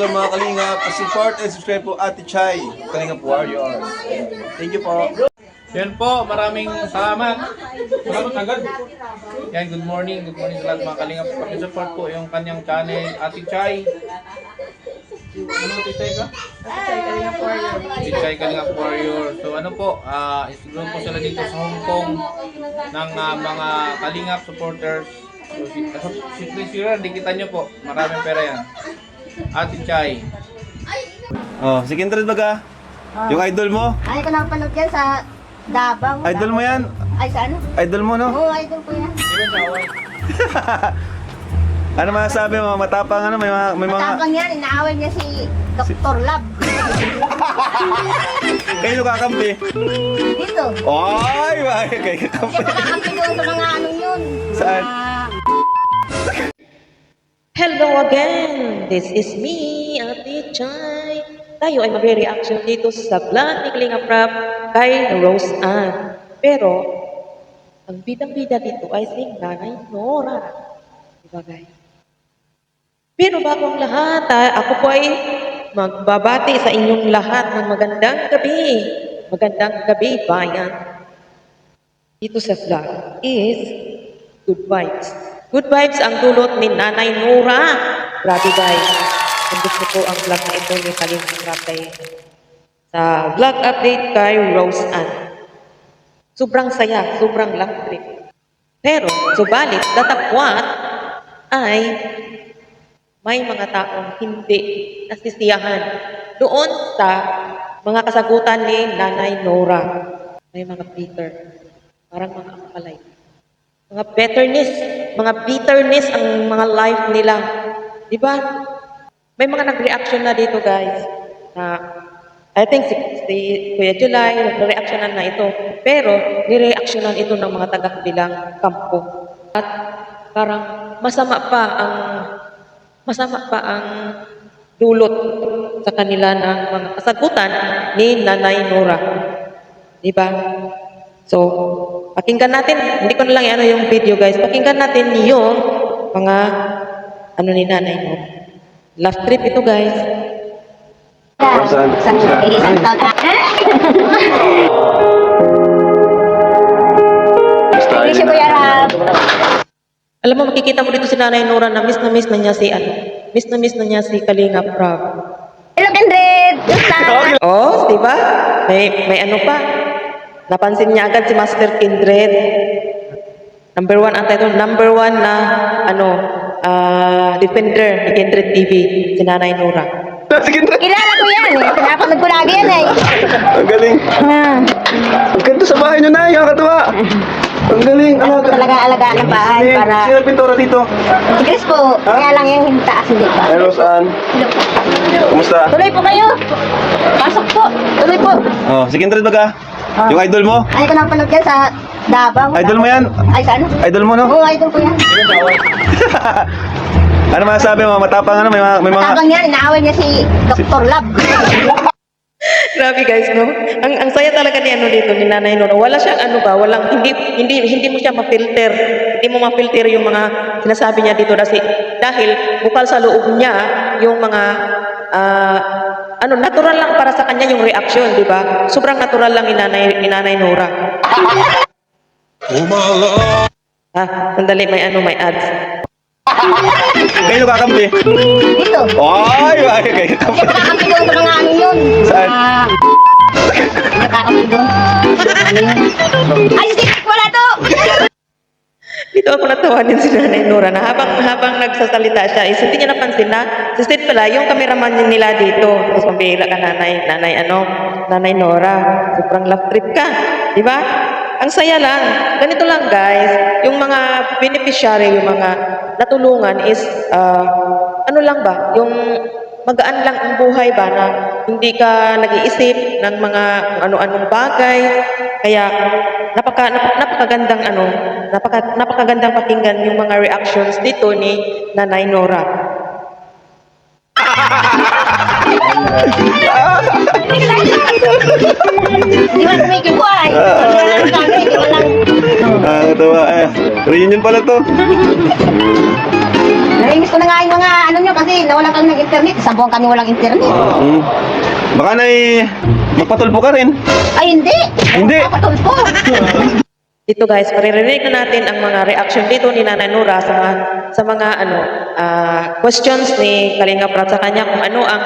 lang mga Kalinga, pa-support and subscribe po Ate Chay, Kalinga Warriors. Thank you po. Yan po, maraming salamat. Salamat agad. Yan, good morning sa lahat mga Kalinga. Pag-support po yung kanyang channel, Ate Chay. Ano Ate Chay ka? Ate Chay Kalinga Warrior. So ano po, isugod po sila dito sa Hong Kong ng mga Kalinga supporters. So si Priscilla, dikitan nyo po. Maraming pera yan. Ate Chay. Oh, si Kindred baga. Yung idol mo? Ay, ko napanood yan sa Davao. Idol mo yan? Ay, sa ano? Idol mo, no? Oo, idol ko yan. Ano masasabi mo? Matapang ano? May mga... Matapang yan, inaaway niya si Dr. Lab. Kayo kakampi? Dito. Ay, kayo Hindi kakampi. makakampi doon sa mga anong yun. Saan? Hello again! This is me, Ate Chay. Tayo ay magre-reaction dito sa vlog ni Kalinga Prab kay Rose Ann. Pero, ang bidang-bida dito ay si Nanay Nora. Diba guys? Pero bago ang lahat, ako po ay magbabati sa inyong lahat ng magandang gabi. Magandang gabi, bayan. Dito sa vlog is good vibes. Good vibes ang dulot ni Nanay Nora. Grabe guys. Kung gusto ko ang vlog na ito ni Kalinga Prab kay sa vlog update kay Rose Ann. Sobrang saya, sobrang lang trip. Pero, subalit, datapwat ay may mga taong hindi nasisiyahan doon sa mga kasagutan ni Nanay Nora. May mga bitter, parang mga akalay. Mga bitterness ang mga life nila. Di ba? May mga nag-reaction na dito, guys. Na, I think si Kuya July, nag-reactionan na ito. Pero, nireactionan ito ng mga taga-kabilang kampo. At parang masama pa ang dulot sa kanila ng mga kasagutan ni Nanay Nora. Di ba? So, pakinggan natin, hindi ko na lang ano yung video guys, pakinggan natin yung mga ano ni Nanay Nora. Love trip ito guys. Isang taon na. Hindi siya Kuya Rab. Alam mo, makikita mo dito si Nanay Nora na miss na miss na niya si Kalinga Prab. Hello, Kindred! Oh, di ba? May ano pa. Napansin niya agad si Master Kindred. Number 1 ata ito. Number 1 na defender ni Kindred TV, si Nanay Nora. Si Kindred! Kilala ko yan eh. Pinapanood ko lagi yan eh. Ang galing. Ang ganda sa bahay nyo na, kakatuwa. Ang galing. Ano ko talaga alagaan ng bahay para... Sino pintura dito? Si Chris po, kaya lang yung taas hindi pa. Ay, Rose Ann. Kumusta? Tuloy po kayo. Pasok po. Tuloy po. Oh, si Kindred baga. Yung idol mo? Ay, ko napanood yan sa Davao. Idol mo yan? Ay, sa ano? Idol mo, no? Oo, idol ko yan. Ano masasabi mo? Matapang ano? May mga... Matapang yan, inaaway niya si Dr. Lab. Grabe guys, no? Ang saya talaga ni dito ni Nanay Nora. Wala siyang hindi mo siya ma-filter. Hindi mo ma-filter yung mga sinasabi niya dito dahil bukal sa loob niya yung mga natural lang para sa kanya yung reaction, di ba? Sobrang natural lang ni Nanay Nora. Sandali, may ads. Kayo kakampi? Dito. Ay, kayo kakampi. Hindi makakampi doon sa mga ano yun. Saan? Makakampi doon. Ay, sikik wala to! Dito ako natawanin si Nanay Nora na habang nagsasalita siya, hindi niya napansin na si Steve pala, yung cameraman nila dito. Tapos pambihira ka Nanay Nora. Sobrang love trip ka. Di ba? Ang saya lang. Ganito lang guys, yung mga beneficiary, yung mga natulungan is, yung magaan lang ang buhay ba na hindi ka nag-iisip ng mga kung ano-anong bagay. Kaya napakagandang pakinggan yung mga reactions dito ni Nanay Nora. Di ba tumigil ko ay? Katawa. Reunion pala to. Ay, Namimiss ko na nga yung mga ano nyo kasi nawala kami ng internet. Isang buwan kami walang internet. Mm. Baka nay, magpatulpo ka rin. Ay, hindi. Hindi. Papatulpo. Dito guys, maririnig na natin ang mga reaction dito ni Nanay Nora sa mga questions ni Kalinga Prab sa kanya kung ano ang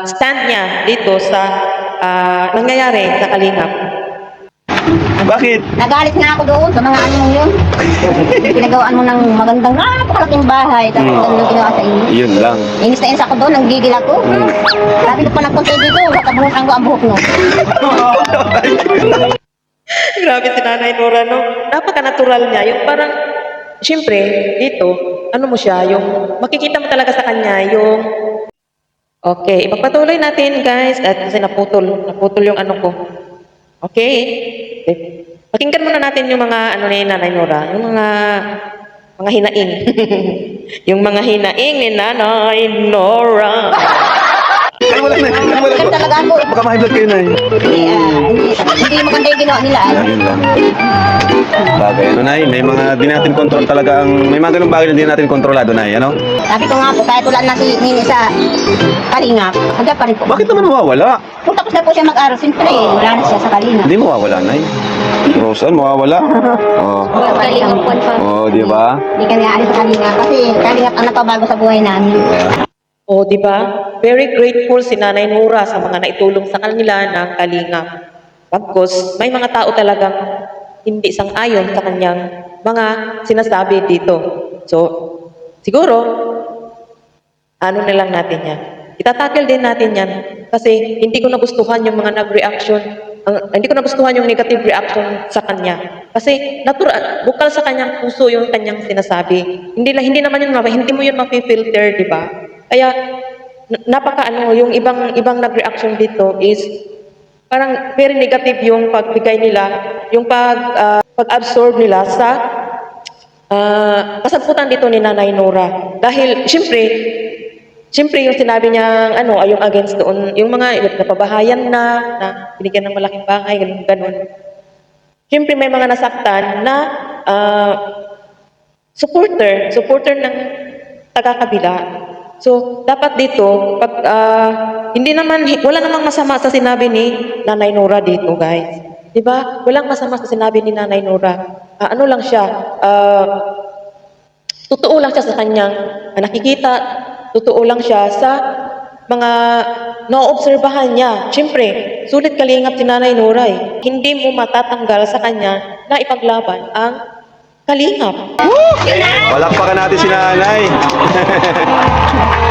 stand niya dito sa nangyayari sa Kalingap. Bakit? Nagalit nga ako doon sa mga ano yun. Pinagawaan mo ng magandang napakalaking bahay. Tapos yung ginawa sa inyo. Yun lang. Inis na inis ako doon, nanggigil ako. Sabi ko pa nagpunta dito, nakabunutan ko ang buhok no. Grabe si Nanay Nora, no? Napaka-natural niya. Yung parang, siyempre, dito, ano mo siya, yung makikita mo talaga sa kanya, yung okay, ipagpatuloy natin guys at kasi naputol yung ano ko. Okay? Pakinggan muna natin yung mga ano ni Nanay Nora, yung mga hinaing. Yung mga hinaing ni Nanay Nora. Ay, wala na. Ganun talaga ako. Baka ma-high blood kayo na Hindi maganda yung ginawa nila. Yun lang. Bagay, ano nay, may mga di natin control talaga may mga ganung bagay na di natin kontrolado nay, ano? Sabi ko nga po, kahit wala na si Nini sa Kalingap, hanggang pa rin po. Bakit naman mawawala? Kung tapos na po siya mag-aral, siyempre, wala na siya sa Kalingap. Hindi mawawala nay. Rosan, mawawala. Oh. Oh, di ba? Hindi ka nga alis sa Kalingap kasi Kalingap ang nagpabago sa buhay namin. O, di ba? Very grateful si Nanay Nora sa mga naitulong sa kanila ng Kalingap. Pagkos, may mga tao talagang hindi sang-ayon sa kanyang mga sinasabi dito. So, siguro, ano na lang natin yan. Itatackle din natin yan kasi hindi ko nagustuhan yung mga nag-reaction, hindi ko nagustuhan yung negative reaction sa kanya. Kasi natural, bukal sa kanyang puso yung kanyang sinasabi. Hindi naman yun, hindi mo yun mapi-filter, di ba? Kaya, yung ibang nag-reaction dito is parang very negative yung pagbigay nila, yung pag-absorb nila sa kasagutan dito ni Nanay Nora. Dahil, siyempre yung sinabi niya, ay yung against doon, yung mga napabahayan na binigyan ng malaking bahay, ganun. Siyempre may mga nasaktan na supporter ng taga-kabila. So, dapat dito, wala namang masama sa sinabi ni Nanay Nora dito, guys. Diba? Walang masama sa sinabi ni Nanay Nora. Ano lang siya, totoo lang siya sa kanyang nakikita, totoo lang siya sa mga naobserbahan niya. Siyempre, sulit Kalingap si Nanay Nora eh. Hindi mo matatanggal sa kanya na ipaglaban ang Kalingap. Palakpakan natin si nanay.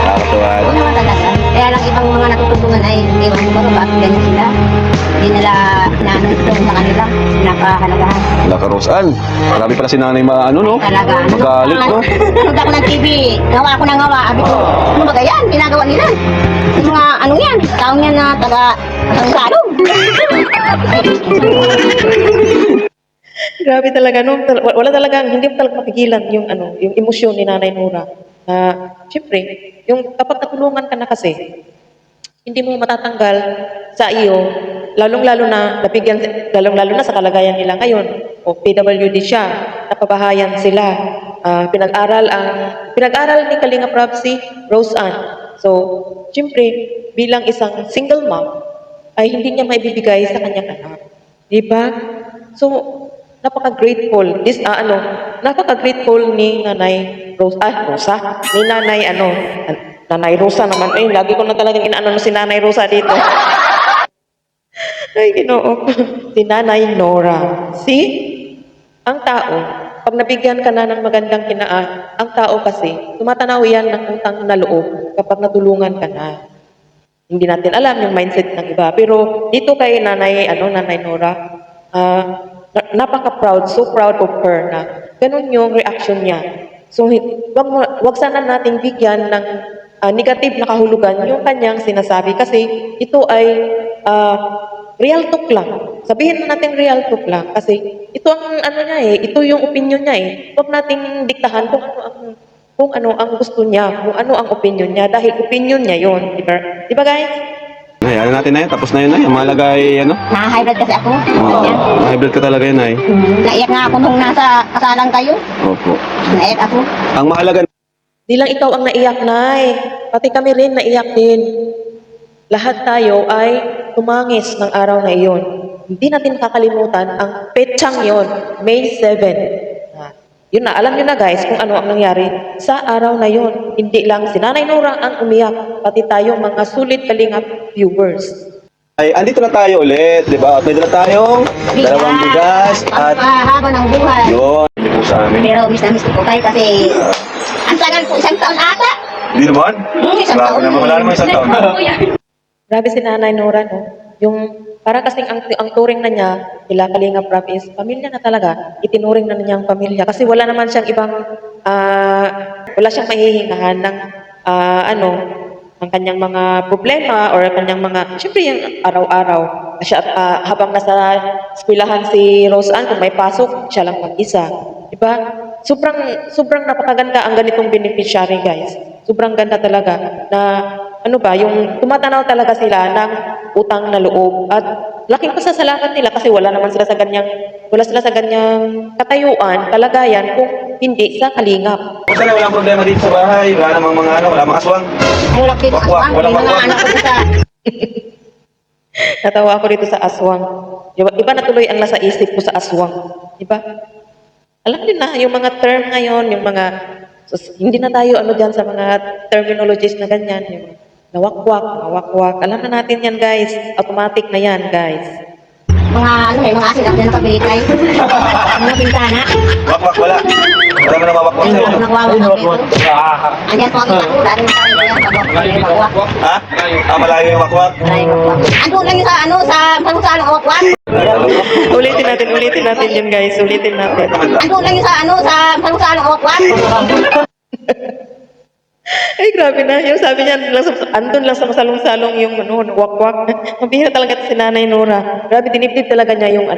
Nakakatuwa. Oo naman talaga. Kaya lang ibang mga natututungan ay hindi mo bakit ganyan sila. Hindi nila inaanong sa kanila. Pinakahalagahan. Wala ka, Rosan. Marami pala si nanay no? Talaga. Magalit, no? Nanood ako ng TV. Ngawa ako ng ngawa. Abi ko, ano ba yan? Ginagawa nila. Yung mga ano yan? Taong yan na taga-salong. Grabe talaga, no? Wala talagang, hindi mo talaga mapigilan yung emosyon ni Nanay Nora. Siyempre, yung kapag natulungan ka na kasi, hindi mo matatanggal sa iyo, lalong-lalo na sa kalagayan nila ngayon. O PWD siya, napabahayan sila. Pinag-aral ni Kalinga Prab si Rose Ann. So, siyempre, bilang isang single mom, ay hindi niya maibibigay sa kanyang anak. Diba? So, napaka-grateful. Napaka-grateful ni Nanay Rosa. Ni Nanay, Nanay Rosa naman. Ay, lagi ko na talagang inaano si Nanay Rosa dito. Ay, Ginoo. Si Nanay Nora. See? Ang tao, pag nabigyan ka na ng magandang kinaan, ang tao kasi, tumatanaw yan ng utang na loob kapag natulungan ka na. Hindi natin alam yung mindset ng iba. Pero dito kay Nanay Nora, napaka-proud, so proud of her na ganun yung reaction niya. So, wag sana nating bigyan ng negative na kahulugan yung kanyang sinasabi kasi ito ay real talk lang. Sabihin natin real talk lang kasi ito ang ito yung opinion niya eh. Wag nating diktahan kung ano ang gusto niya, kung ano ang opinion niya dahil opinion niya yon, di ba? Di ba guys? Nay, ano natin na yan? Tapos na yun, Nay. Ang mahalaga ay, Na-high blood kasi ako. high blood ka talaga yun, Nay. Naiyak nga ako nung nasa kasalan kayo. Opo. Naiyak ako. Ang mahalaga, Di lang ikaw ang naiyak, Nay. Pati kami rin naiyak din. Lahat tayo ay tumangis ng araw na iyon. Hindi natin kakalimutan ang petsang yon, May 7. Yun na, alam nyo na guys kung ano ang nangyari sa araw na yon. Hindi lang si Nanay Nora ang umiyak, pati tayo mga sulit kalingap viewers. Ay, andito na tayo ulit, di ba? At may dala tayong dalawang bigas at Pagpahaba ng buhay. yun, hindi po sa amin. Pero miss na miss ko po kayo kasi ang tagal po, isang taon ata. Hindi naman? Isang Grabe taon. naman, wala naman isang taon. Grabe si Nanay Nora, no? Yung parang kasing ang turing na niya, kila Kalingap Rap is pamilya na talaga. Itinuring na niya ang pamilya. Kasi wala naman siyang ibang, wala siyang mahihingahan ng, ang kanyang mga problema or kanyang mga, syempre yung araw-araw. Siya, habang nasa eskwelahan si Rose Ann, kung may pasok, siya lang mag-isa. Diba? Sobrang napakaganda ang ganitong beneficiary, guys. Sobrang ganda talaga na yung tumatanaw talaga sila ng utang na loob at laking pasasalamat nila kasi wala sila sa ganyang katayuan, kalagayan kung hindi sa kalingap. Kung sana walang problema dito sa bahay, wala namang mga wala mga aswang. Ay, wala dito Wakwak, aswang. walang May mga wakwak. anak ko sa... Natawa ako dito sa aswang. Iba na tuloy ang nasa isip ko sa aswang. Diba? Alam niyo na, yung mga term ngayon, yung mga, hindi na tayo dyan sa mga terminologies na ganyan, yung nawakwak. Alam na natin yan, guys. Automatic na yan, guys. Mga asin ako dyan nakabilitay. Mga bintana. Wakwak, wala. Wala mo na mawakwak Ay, sa'yo. nagwawak ako dito. Andyan po ang kita ko. Dahil sa akin yan. Pagwak. Ha? Malayo yung wakwak. Andun lang yung sa salong awakwak. Ulitin natin yun, guys. Ulitin natin. Andun lang yung sa salong awakwak. Ay, grabe na. Yung sabi niya, andun lang sa masalong-salong yung wakwak. Mabihira talaga si Nanay Nora. Grabe, dinibdib talaga niya yung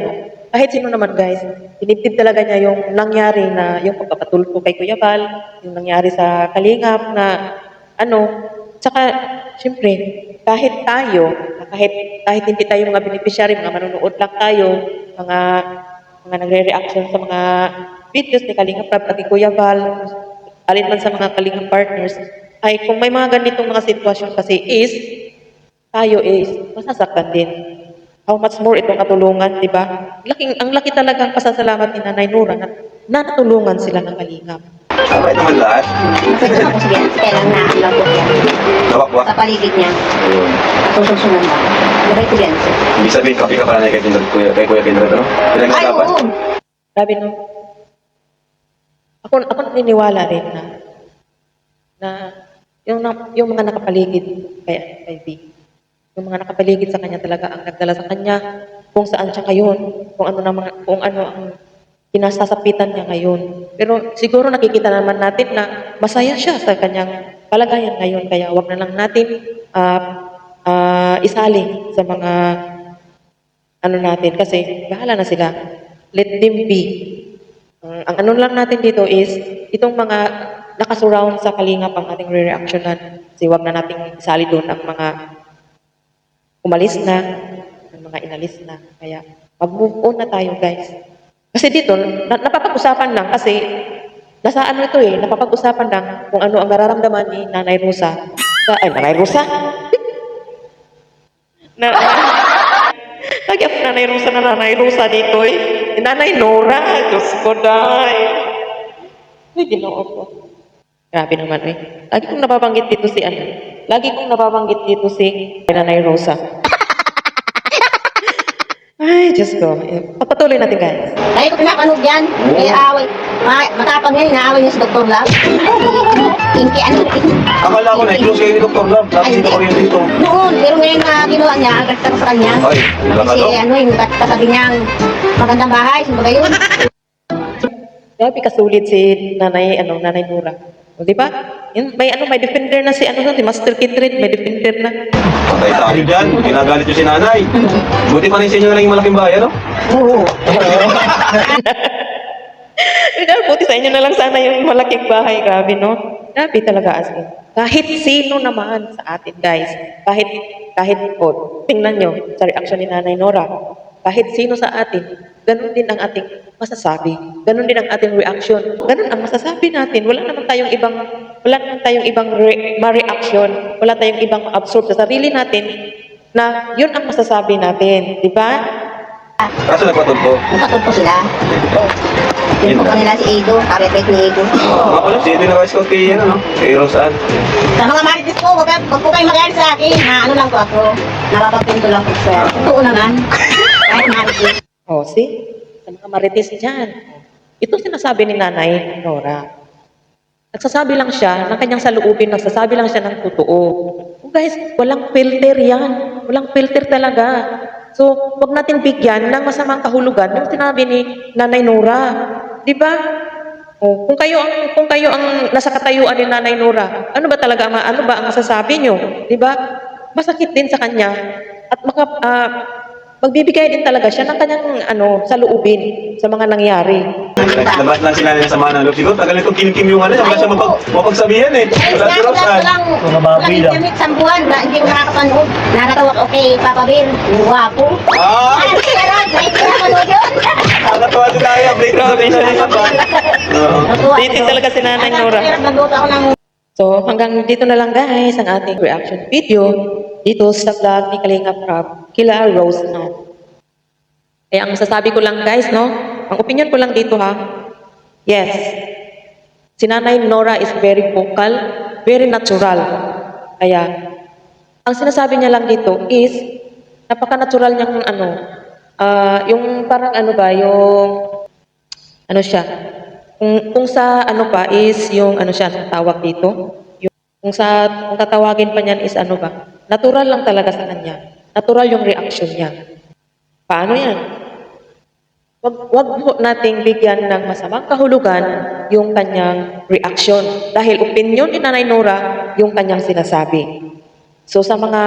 kahit sino naman guys, dinibdib talaga niya yung nangyari na, yung pagpapatulpo kay Kuya Val, yung nangyari sa Kalingap na, tsaka, syempre, kahit tayo, kahit hindi tayo mga beneficiary, mga manunood lang tayo, mga nagre-reaction sa mga videos ni Kalingap Rap at ni Kuya Val, alin man sa mga Kalingap partners, ay kung may mga ganitong mga sitwasyon kasi tayo masasaktan din. How much more itong katulungan, di ba? Ang laki talagang pasasalamat ni Nanay Nora na natulungan sila ng Kalingap. Sabay naman lahat. Sige, kaya lang na-upload ko yan. Nawakwak. Sa paligid niya. Susunod ba? Gabay ko yan. Ibig sabihin, kapi ka pala na kay Kuya Kindred, ano? Ay, Pinag-usapan. oo. Grabe no? Ako naniniwala rin na yung mga nakapaligid kay V. Yung mga nakapaligid sa kanya talaga ang nagdala sa kanya kung saan siya ngayon, kung ano ang kinasasapitan niya ngayon. Pero siguro nakikita naman natin na masaya siya sa kanyang kalagayan ngayon, kaya wag na lang natin isali sa mga natin kasi bahala na sila. Let them be. Ang lang natin dito is itong mga nakasurround sa Kalingap ang ating re-reactionan. Kasi wag na nating isali doon ang mga umalis na, ang mga inalis na. Kaya mag-move on na tayo, guys. Kasi dito, napapag-usapan lang kasi nasa napapag-usapan lang kung ano ang nararamdaman ni Nanay Rosa. Nanay Rosa? Lagi ako Nanay Rosa dito Nanay Nora, Diyos ko, day. Ay, ginoo ko. Grabe naman Lagi kong nababanggit dito si Nanay Rosa. Ay, Diyos ko. Pagpatuloy natin, guys. Ay, ko pinapanood yan. Away. Matapang yan, inaaway niya si Dr. Love. Kinky, Akala ko na, close kayo ni Dr. Love. Tapos dito kayo dito. Noon, pero ngayon na ginawa niya, ang kasta sa kanya. Ay, wala ka Kasi to? yung kasabi niyang magandang bahay, sino ba yun? Grabe kasulit si Nanay Nora. O, di ba? May defender na si Master Kindred, may defender na. Patay tayo dyan. Ginagalit yung si nanay. Buti pa rin sa inyo na lang yung malaking bahay, ano? Oo. Buti sa inyo na lang sana yung malaking bahay. Grabe, no? Grabe talaga as in. Kahit sino naman sa atin, guys. Kahit tingnan nyo sa reaction ni Nanay Nora. Kahit sino sa atin, ganun din ang ating masasabi. Ganun din ang ating reaction. Ganun ang masasabi natin. Wala naman tayong ibang ma-reaction. Wala tayong ibang ma-absorb sa sarili natin na yun ang masasabi natin. Di ba? Kaso nagpatugpo. Nakatulpo sila. Yung po kanila si Edo, kapit ni Edo. Mga pala, si Edo na kay, ano, no? Kay Rosan. Sa mga marites po, wag po kayo magalit sa akin. Na ano lang po ako, napapagpinto lang po sir. Totoo naman. Kahit marites. O, see? Sa mga marites dyan. Ito sinasabi ni Nanay Nora. Nagsasabi lang siya ng kanyang saluubin, nagsasabi lang siya ng totoo. Oh, guys, walang filter yan. Walang filter talaga. So, wag natin bigyan ng masamang kahulugan yung sinabi ni Nanay Nora. Di ba? Oh, kung kayo ang nasa katayuan ni Nanay Nora, ano ba talaga ano ba ang masasabi niyo? Di ba? Masakit din sa kanya at magbibigay din talaga siya ng kanyang saluubin sa mga nangyari. Labas lang sila ng sama ng loob. Siguro, tagal nitong kim-kim yung ano, wala siya mapagsabihan eh. Wala si Rosan. Walang internet sa buwan, hindi ko nakakapanood. Nakatawag, okay, Papa Bill, yung guwapo. Ah! Ay, meron, may pinapanood yun. Nakatawa si Daya, break na siya ng iba. Titin talaga si Nanay Nora. Nagluto ako ng So, hanggang dito na lang guys ang ating reaction video dito sa vlog ni Kalinga Prab kila Rose Ann. Kaya ang masasabi ko lang guys, no? Ang opinion ko lang dito ha. Yes. Si Nanay Nora is very vocal, very natural. Kaya, ang sinasabi niya lang dito is napaka-natural niyang yung parang yung siya, kung sa is yung siya tawag dito. Kung tatawagin pa niyan is natural lang talaga sa kanya. Natural yung reaction niya. Paano yan? Wag po nating bigyan ng masamang kahulugan yung kanyang reaction. Dahil opinion ni Nanay Nora yung kanyang sinasabi. So sa mga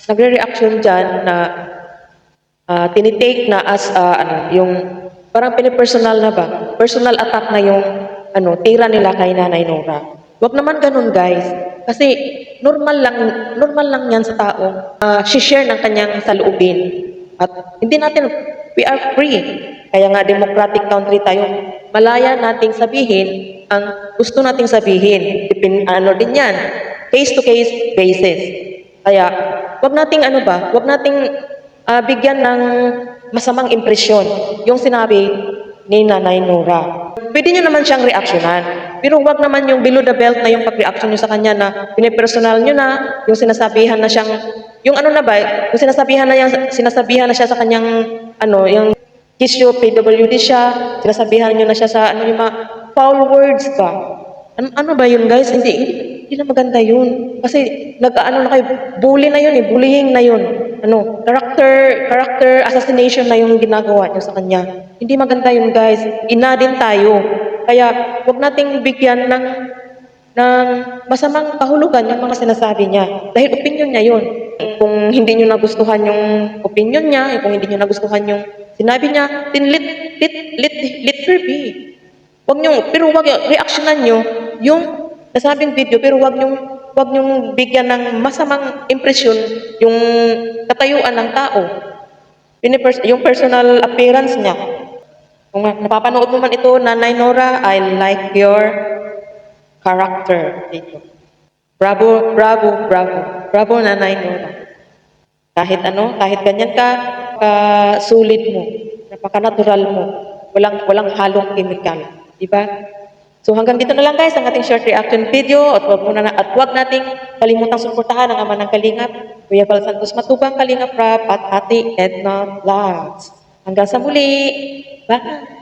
nagre-reaction dyan na tinitake na as yung parang pinipersonal na ba? Personal attack na yung tira nila kay Nanay Nora. Wag naman ganun guys. Kasi normal lang yan sa tao. Share ng kanyang saloobin. At hindi natin, we are free. Kaya nga democratic country tayo. Malaya nating sabihin ang gusto nating sabihin. Din yan. Case to case basis. Kaya wag nating wag nating bigyan ng masamang impresyon yung sinabi ni Nanay Nora. Pwede nyo naman siyang reaksyonan. Pero wag naman yung below the belt na yung pag-reaction nyo sa kanya na pinipersonal nyo na, yung sinasabihan na siyang, yung yung sinasabihan na siya sa kanyang, yung issue, PWD siya, sinasabihan nyo na siya sa, yung mga foul words ba? Ano ba yun guys? Hindi na maganda yun. Kasi na kayo, bully na yun bullying na yun. Character assassination na yung ginagawa niyo sa kanya. Hindi maganda yun guys. Ina din tayo. Kaya wag nating bigyan ng masamang kahulugan yung mga sinasabi niya. Dahil opinion niya yun. Kung hindi niyo nagustuhan yung opinion niya, kung hindi niyo nagustuhan yung sinabi niya, then let her be. Pero wag reaksyonan niyo yung nasabing video, pero wag niyong bigyan ng masamang impresyon yung katayuan ng tao. Yung personal appearance niya. Kung napapanood mo man ito, Nanay Nora, I like your character dito. Bravo, bravo, bravo. Bravo, Nanay Nora. Kahit ganyan ka sulit mo, napaka-natural mo, walang halong chemical. Diba? So hanggang dito na lang guys ang ating short reaction video at wag nating kalimutang suportahan ang ama ng Kalingap, Kuya Val Santos Matubang, Kalingap Prab at Ate Edna Vlogs. Hanggang sa muli. Bye!